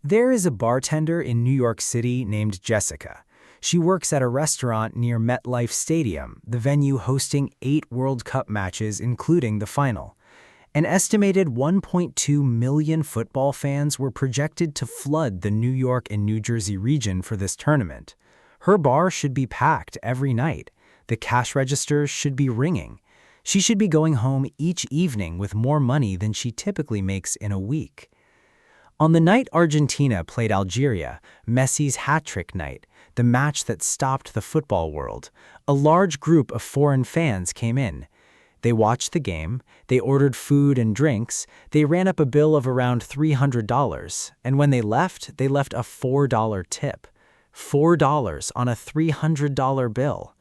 There is a bartender in New York City named Jessica. She works at a restaurant near MetLife Stadium, the venue hosting 8 World Cup matches, including the final. An estimated 1.2 million football fans were projected to flood the New York and New Jersey region for this tournament. Her bar should be packed every night. The cash registers should be ringing. She should be going home each evening with more money than she typically makes in a week. On the night Argentina played Algeria, Messi's hat-trick night, the match that stopped the football world, a large group of foreign fans came in. They watched the game, they ordered food and drinks, they ran up a bill of around $300, and when they left a $4 tip. $4 on a $300 bill.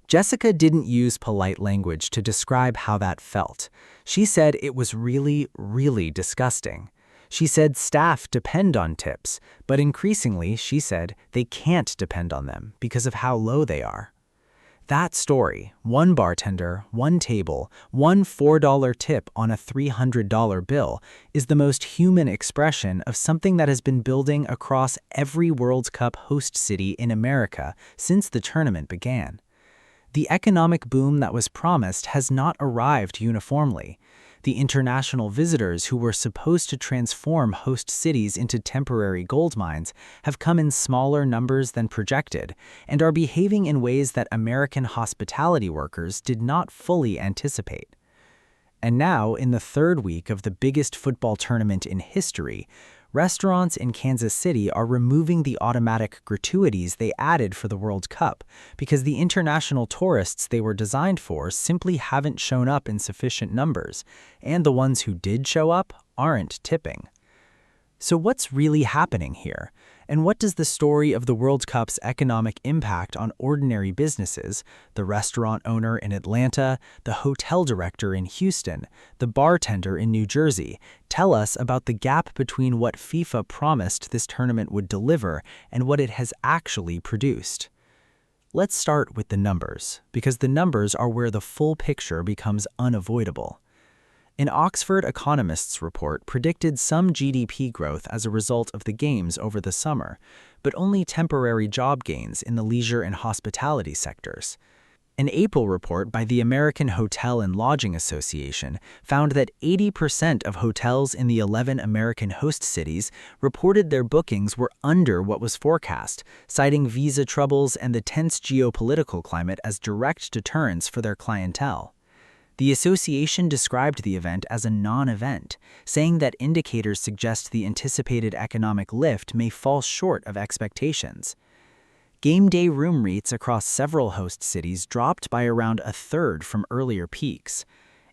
Jessica didn't use polite language to describe how that felt. She said it was really, really disgusting. She said staff depend on tips, but increasingly, she said, they can't depend on them because of how low they are. That story, one bartender, one table, one $4 tip on a $300 bill, is the most human expression of something that has been building across every World Cup host city in America since the tournament began. The economic boom that was promised has not arrived uniformly. The international visitors who were supposed to transform host cities into temporary gold mines have come in smaller numbers than projected and are behaving in ways that American hospitality workers did not fully anticipate. And now, in the third week of the biggest football tournament in history, restaurants in Kansas City are removing the automatic gratuities they added for the World Cup because the international tourists they were designed for simply haven't shown up in sufficient numbers, and the ones who did show up aren't tipping. So what's really happening here? And what does the story of the World Cup's economic impact on ordinary businesses, the restaurant owner in Atlanta, the hotel director in Houston, the bartender in New Jersey, tell us about the gap between what FIFA promised this tournament would deliver and what it has actually produced? Let's start with the numbers, because the numbers are where the full picture becomes unavoidable. An Oxford economists report predicted some GDP growth as a result of the games over the summer, but only temporary job gains in the leisure and hospitality sectors. An April report by the American Hotel and Lodging Association found that 80% of hotels in the 11 American host cities reported their bookings were under what was forecast, citing visa troubles and the tense geopolitical climate as direct deterrents for their clientele. The association described the event as a non-event, saying that indicators suggest the anticipated economic lift may fall short of expectations. Game day room rates across several host cities dropped by around a third from earlier peaks.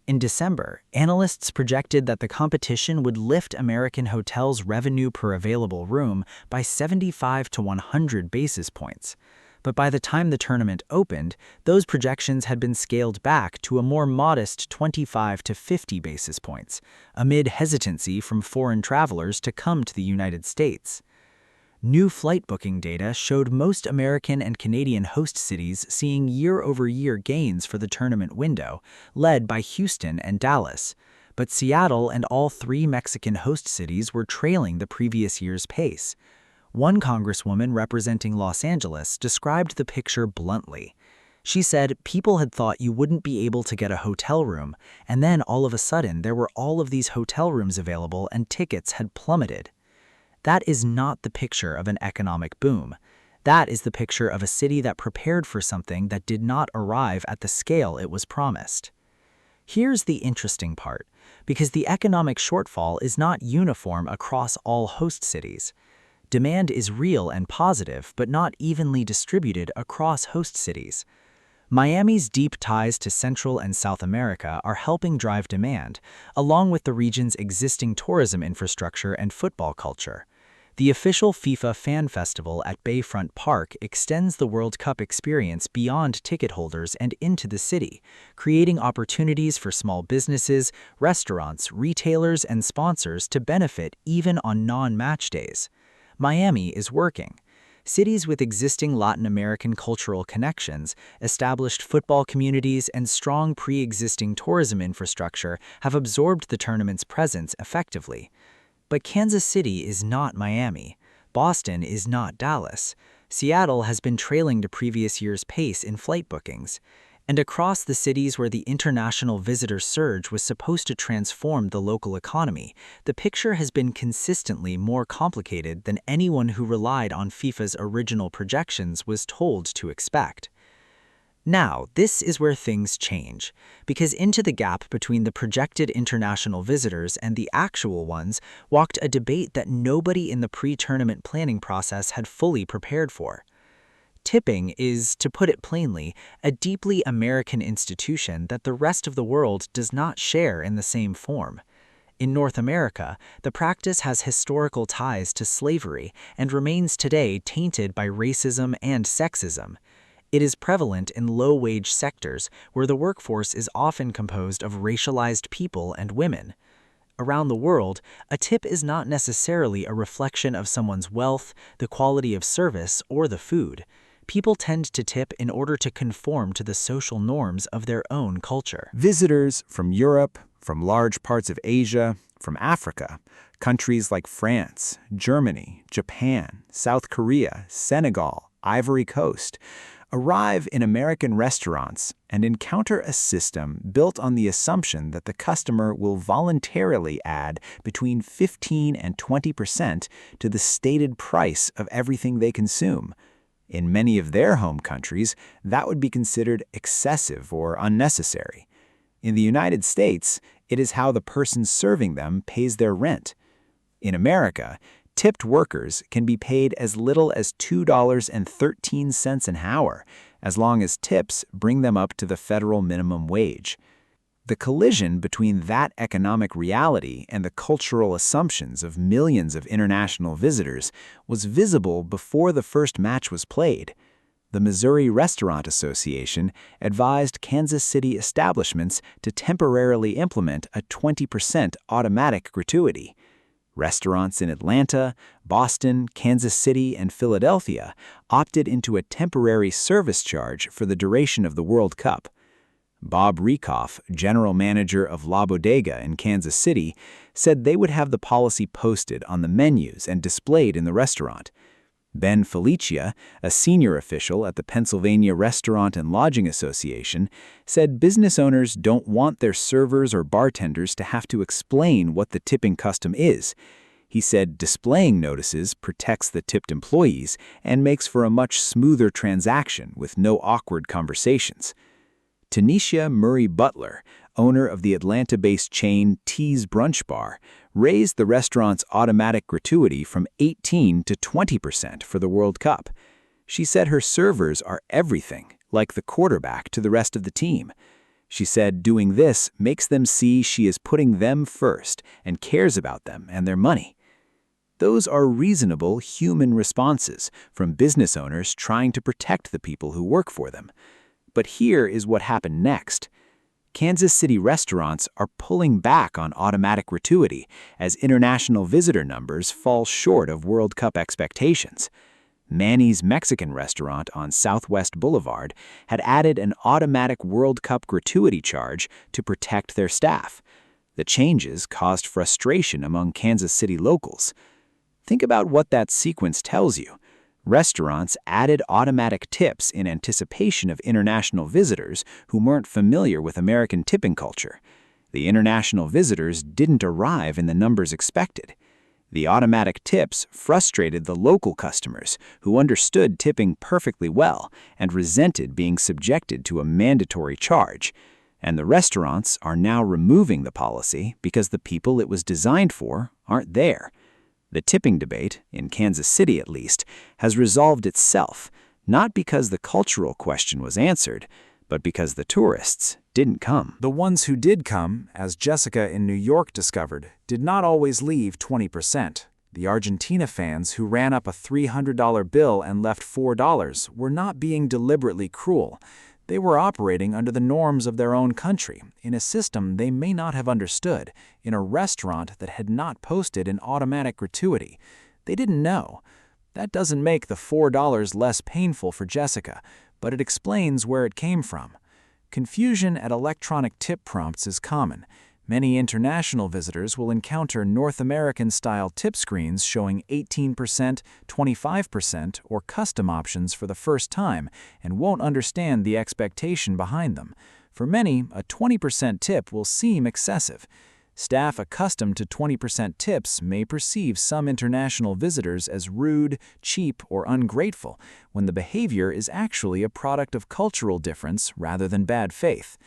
In December, analysts projected that the competition would lift American hotels' revenue per available room by 75 to 100 basis points. But by the time the tournament opened, those projections had been scaled back to a more modest 25 to 50 basis points, amid hesitancy from foreign travelers to come to the United States. New flight booking data showed most American and Canadian host cities seeing year-over-year gains for the tournament window, led by Houston and Dallas. But Seattle and all 3 Mexican host cities were trailing the previous year's pace. One congresswoman representing Los Angeles described the picture bluntly. She said people had thought you wouldn't be able to get a hotel room, and then all of a sudden there were all of these hotel rooms available and tickets had plummeted. That is not the picture of an economic boom. That is the picture of a city that prepared for something that did not arrive at the scale it was promised. Here's the interesting part, because the economic shortfall is not uniform across all host cities. Demand is real and positive, but not evenly distributed across host cities. Miami's deep ties to Central and South America are helping drive demand, along with the region's existing tourism infrastructure and football culture. The official FIFA Fan Festival at Bayfront Park extends the World Cup experience beyond ticket holders and into the city, creating opportunities for small businesses, restaurants, retailers, and sponsors to benefit even on non-match days. Miami is working. Cities with existing Latin American cultural connections, established football communities, and strong pre-existing tourism infrastructure have absorbed the tournament's presence effectively. But Kansas City is not Miami. Boston is not Dallas. Seattle has been trailing to previous year's pace in flight bookings. And across the cities where the international visitor surge was supposed to transform the local economy, the picture has been consistently more complicated than anyone who relied on FIFA's original projections was told to expect. Now, this is where things change, because into the gap between the projected international visitors and the actual ones walked a debate that nobody in the pre-tournament planning process had fully prepared for. Tipping is, to put it plainly, a deeply American institution that the rest of the world does not share in the same form. In North America, the practice has historical ties to slavery and remains today tainted by racism and sexism. It is prevalent in low-wage sectors where the workforce is often composed of racialized people and women. Around the world, a tip is not necessarily a reflection of someone's wealth, the quality of service, or the food. People tend to tip in order to conform to the social norms of their own culture. Visitors from Europe, from large parts of Asia, from Africa, countries like France, Germany, Japan, South Korea, Senegal, Ivory Coast, arrive in American restaurants and encounter a system built on the assumption that the customer will voluntarily add between 15 and 20% to the stated price of everything they consume. In many of their home countries, that would be considered excessive or unnecessary. In the United States, it is how the person serving them pays their rent. In America, tipped workers can be paid as little as $2.13 an hour, as long as tips bring them up to the federal minimum wage. The collision between that economic reality and the cultural assumptions of millions of international visitors was visible before the first match was played. The Missouri Restaurant Association advised Kansas City establishments to temporarily implement a 20% automatic gratuity. Restaurants in Atlanta, Boston, Kansas City, and Philadelphia opted into a temporary service charge for the duration of the World Cup. Bob Rieckhoff, general manager of La Bodega in Kansas City, said they would have the policy posted on the menus and displayed in the restaurant. Ben Felicia, a senior official at the Pennsylvania Restaurant and Lodging Association, said business owners don't want their servers or bartenders to have to explain what the tipping custom is. He said displaying notices protects the tipped employees and makes for a much smoother transaction with no awkward conversations. Tanisha Murray Butler, owner of the Atlanta-based chain T's Brunch Bar, raised the restaurant's automatic gratuity from 18 to 20% for the World Cup. She said her servers are everything, like the quarterback to the rest of the team. She said doing this makes them see she is putting them first and cares about them and their money. Those are reasonable human responses from business owners trying to protect the people who work for them. But here is what happened next. Kansas City restaurants are pulling back on automatic gratuity as international visitor numbers fall short of World Cup expectations. Manny's Mexican restaurant on Southwest Boulevard had added an automatic World Cup gratuity charge to protect their staff. The changes caused frustration among Kansas City locals. Think about what that sequence tells you. Restaurants added automatic tips in anticipation of international visitors who weren't familiar with American tipping culture. The international visitors didn't arrive in the numbers expected. The automatic tips frustrated the local customers who understood tipping perfectly well and resented being subjected to a mandatory charge. And the restaurants are now removing the policy because the people it was designed for aren't there. The tipping debate, in Kansas City at least, has resolved itself, not because the cultural question was answered, but because the tourists didn't come. The ones who did come, as Jessica in New York discovered, did not always leave 20%. The Argentina fans who ran up a $300 bill and left $4 were not being deliberately cruel. They were operating under the norms of their own country, in a system they may not have understood, in a restaurant that had not posted an automatic gratuity. They didn't know. That doesn't make the $4 less painful for Jessica, but it explains where it came from. Confusion at electronic tip prompts is common. Many international visitors will encounter North American-style tip screens showing 18%, 25%, or custom options for the first time and won't understand the expectation behind them. For many, a 20% tip will seem excessive. Staff accustomed to 20% tips may perceive some international visitors as rude, cheap, or ungrateful, when the behavior is actually a product of cultural difference rather than bad faith.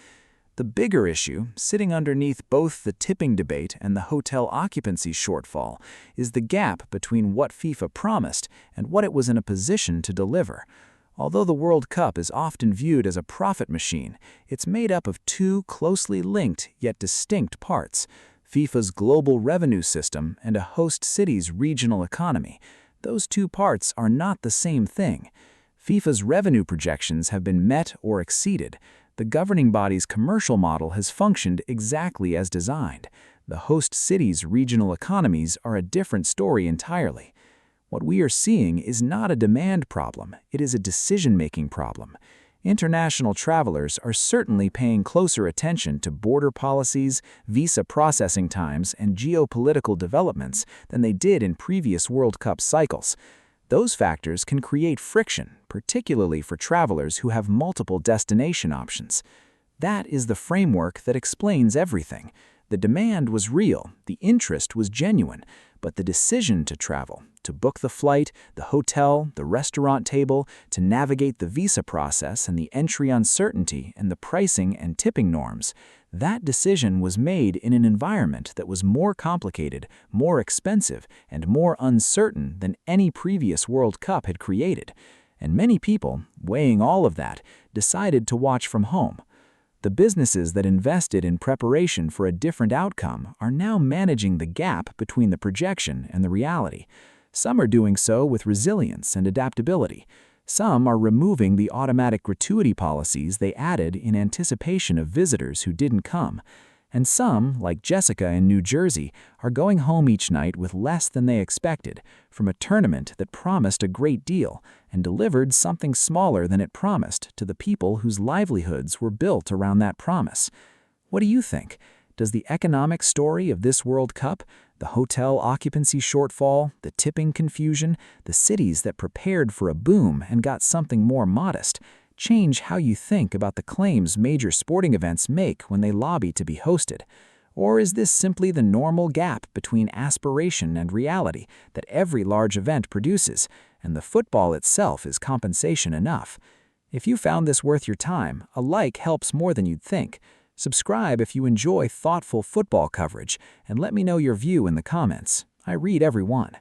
The bigger issue, sitting underneath both the tipping debate and the hotel occupancy shortfall, is the gap between what FIFA promised and what it was in a position to deliver. Although the World Cup is often viewed as a profit machine, it's made up of two closely linked yet distinct parts: FIFA's global revenue system and a host city's regional economy. Those two parts are not the same thing. FIFA's revenue projections have been met or exceeded. The governing body's commercial model has functioned exactly as designed. The host city's regional economies are a different story entirely. What we are seeing is not a demand problem, it is a decision-making problem. International travelers are certainly paying closer attention to border policies, visa processing times, and geopolitical developments than they did in previous World Cup cycles. Those factors can create friction, particularly for travelers who have multiple destination options. That is the framework that explains everything. The demand was real, the interest was genuine, but the decision to travel, to book the flight, the hotel, the restaurant table, to navigate the visa process and the entry uncertainty and the pricing and tipping norms, that decision was made in an environment that was more complicated, more expensive, and more uncertain than any previous World Cup had created. And many people, weighing all of that, decided to watch from home. The businesses that invested in preparation for a different outcome are now managing the gap between the projection and the reality. Some are doing so with resilience and adaptability. Some are removing the automatic gratuity policies they added in anticipation of visitors who didn't come. And some, like Jessica in New Jersey, are going home each night with less than they expected, from a tournament that promised a great deal and delivered something smaller than it promised to the people whose livelihoods were built around that promise. What do you think? Does the economic story of this World Cup, the hotel occupancy shortfall, the tipping confusion, the cities that prepared for a boom and got something more modest, change how you think about the claims major sporting events make when they lobby to be hosted? Or is this simply the normal gap between aspiration and reality that every large event produces, and the football itself is compensation enough? If you found this worth your time, a like helps more than you'd think. Subscribe if you enjoy thoughtful football coverage, and let me know your view in the comments. I read every one.